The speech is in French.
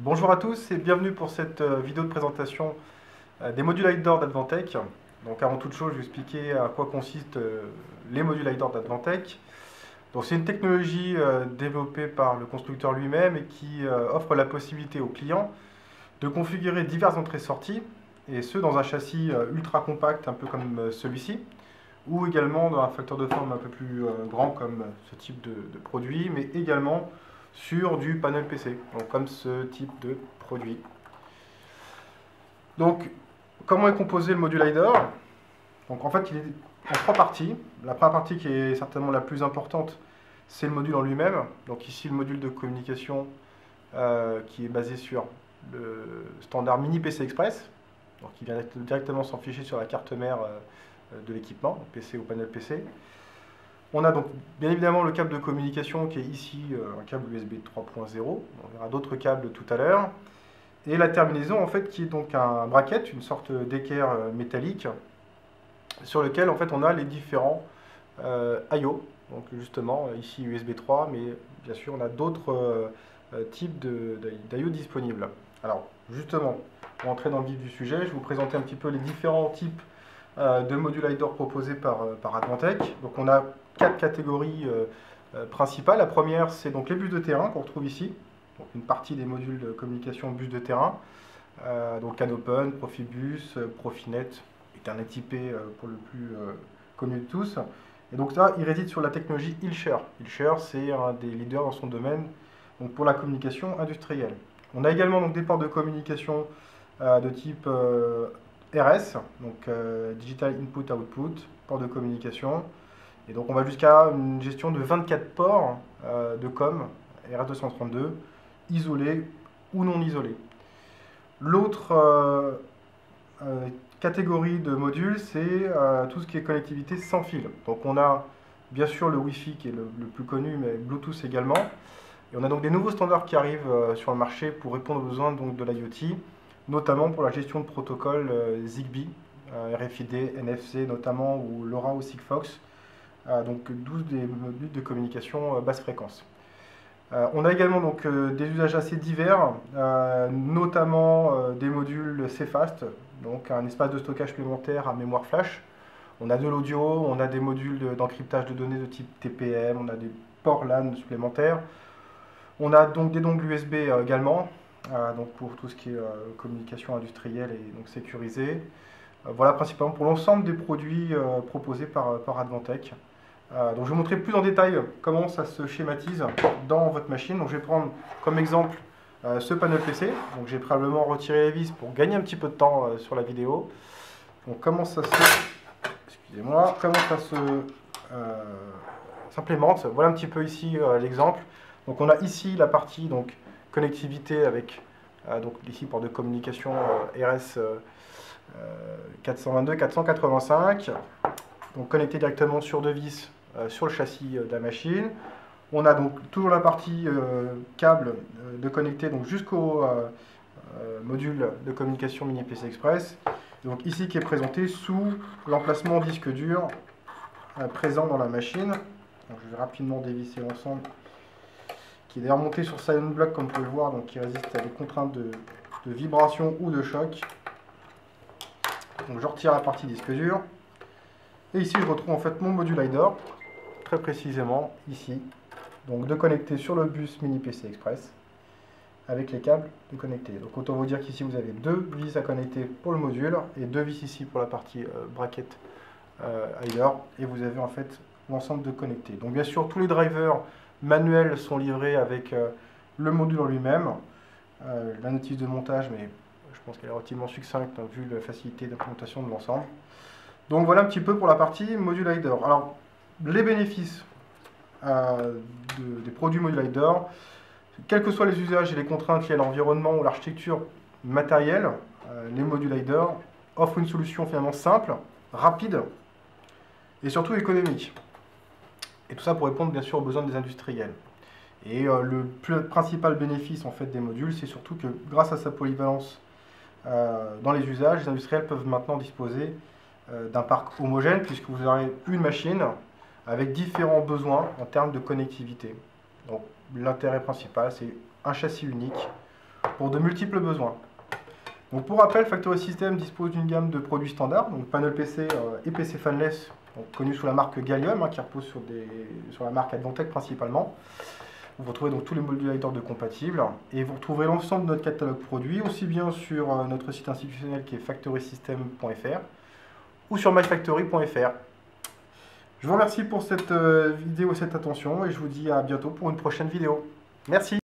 Bonjour à tous et bienvenue pour cette vidéo de présentation des modules Lidor d'Advantech. Donc avant toute chose, je vais expliquer à quoi consistent les modules Lidor d'Advantech. Donc c'est une technologie développée par le constructeur lui-même et qui offre la possibilité aux clients de configurer diverses entrées-sorties, et ce dans un châssis ultra compact, un peu comme celui-ci, ou également dans un facteur de forme un peu plus grand comme ce type de produit, mais également sur du panel PC, donc comme ce type de produit. Donc, comment est composé le module Lidor? Donc, en fait, il est en trois parties. La première partie, qui est certainement la plus importante, c'est le module en lui-même. Donc ici, le module de communication qui est basé sur le standard Mini PC Express, donc qui vient directement s'en ficher sur la carte mère de l'équipement, PC ou panel PC. On a donc bien évidemment le câble de communication qui est ici un câble USB 3.0. On verra d'autres câbles tout à l'heure. Et la terminaison en fait qui est donc un bracket, une sorte d'équerre métallique sur lequel en fait on a les différents I/O. Donc justement ici USB 3, mais bien sûr on a d'autres types d'I/O disponibles. Alors justement, pour entrer dans le vif du sujet, je vais vous présenter un petit peu les différents types de modules Lidor proposés par Advantech. Donc on a quatre catégories principales. La première, c'est donc les bus de terrain qu'on retrouve ici. Donc une partie des modules de communication bus de terrain. Donc CANopen, Profibus, Profinet, Ethernet IP pour le plus connu de tous. Et donc ça, il réside sur la technologie Hilscher. Hilscher, c'est un des leaders dans son domaine donc pour la communication industrielle. On a également donc des ports de communication de type RS, donc Digital Input Output, port de communication. Et donc on va jusqu'à une gestion de 24 ports de com RS232, isolés ou non isolés. L'autre catégorie de modules, c'est tout ce qui est connectivité sans fil. Donc on a bien sûr le Wi-Fi qui est le plus connu, mais Bluetooth également. Et on a donc des nouveaux standards qui arrivent sur le marché pour répondre aux besoins donc, de l'IoT, notamment pour la gestion de protocoles Zigbee, RFID, NFC notamment, ou LoRa ou Sigfox, donc 12 des modules de communication basse fréquence. On a également donc, des usages assez divers, notamment des modules CFast, donc un espace de stockage supplémentaire à mémoire flash. On a de l'audio, on a des modules d'encryptage de données de type TPM, on a des ports LAN supplémentaires. On a donc des dongles USB également, donc pour tout ce qui est communication industrielle et donc sécurisée. Voilà principalement pour l'ensemble des produits proposés par Advantech. Donc je vais vous montrer plus en détail comment ça se schématise dans votre machine. Donc je vais prendre comme exemple ce panel PC. Donc j'ai probablement retiré les vis pour gagner un petit peu de temps sur la vidéo. Donc comment ça s'implémente. Voilà un petit peu ici l'exemple. Donc on a ici la partie donc, connectivité avec donc ici port de communication RS 422, 485, donc connecté directement sur deux vis sur le châssis de la machine. On a donc toujours la partie câble de connecter donc jusqu'au module de communication Mini PC Express. Donc ici qui est présenté sous l'emplacement disque dur présent dans la machine. Donc, je vais rapidement dévisser l'ensemble, qui est d'ailleurs monté sur Silent Block comme vous pouvez le voir, donc qui résiste à des contraintes de vibration ou de choc. Donc je retire la partie disque dur. Et ici je retrouve en fait mon module Lidor, très précisément ici. Donc de connecter sur le bus Mini PC Express avec les câbles de connecter. Donc autant vous dire qu'ici vous avez deux vis à connecter pour le module et deux vis ici pour la partie bracket Lidor. Et vous avez en fait l'ensemble de connectés. Donc bien sûr tous les drivers manuels sont livrés avec le module en lui-même. La notice de montage, mais je pense qu'elle est relativement succincte hein, vu la facilité d'implémentation de l'ensemble. Donc voilà un petit peu pour la partie module Lidor. Alors les bénéfices des produits module Lidor, quels que soient les usages et les contraintes liées à l'environnement ou l'architecture matérielle, les modules Lidor offrent une solution finalement simple, rapide et surtout économique. Et tout ça pour répondre bien sûr aux besoins des industriels. Et le principal bénéfice en fait des modules, c'est surtout que grâce à sa polyvalence dans les usages, les industriels peuvent maintenant disposer d'un parc homogène puisque vous aurez une machine avec différents besoins en termes de connectivité. Donc l'intérêt principal, c'est un châssis unique pour de multiples besoins. Donc pour rappel, Factory System dispose d'une gamme de produits standards, donc panel PC et PC fanless, connus sous la marque Gallium, qui repose sur la marque Advantech principalement. Vous retrouvez donc tous les modulateurs de compatibles et vous retrouverez l'ensemble de notre catalogue produit, aussi bien sur notre site institutionnel qui est factorysystem.fr ou sur myfactory.fr. Je vous remercie pour cette vidéo et cette attention et je vous dis à bientôt pour une prochaine vidéo. Merci.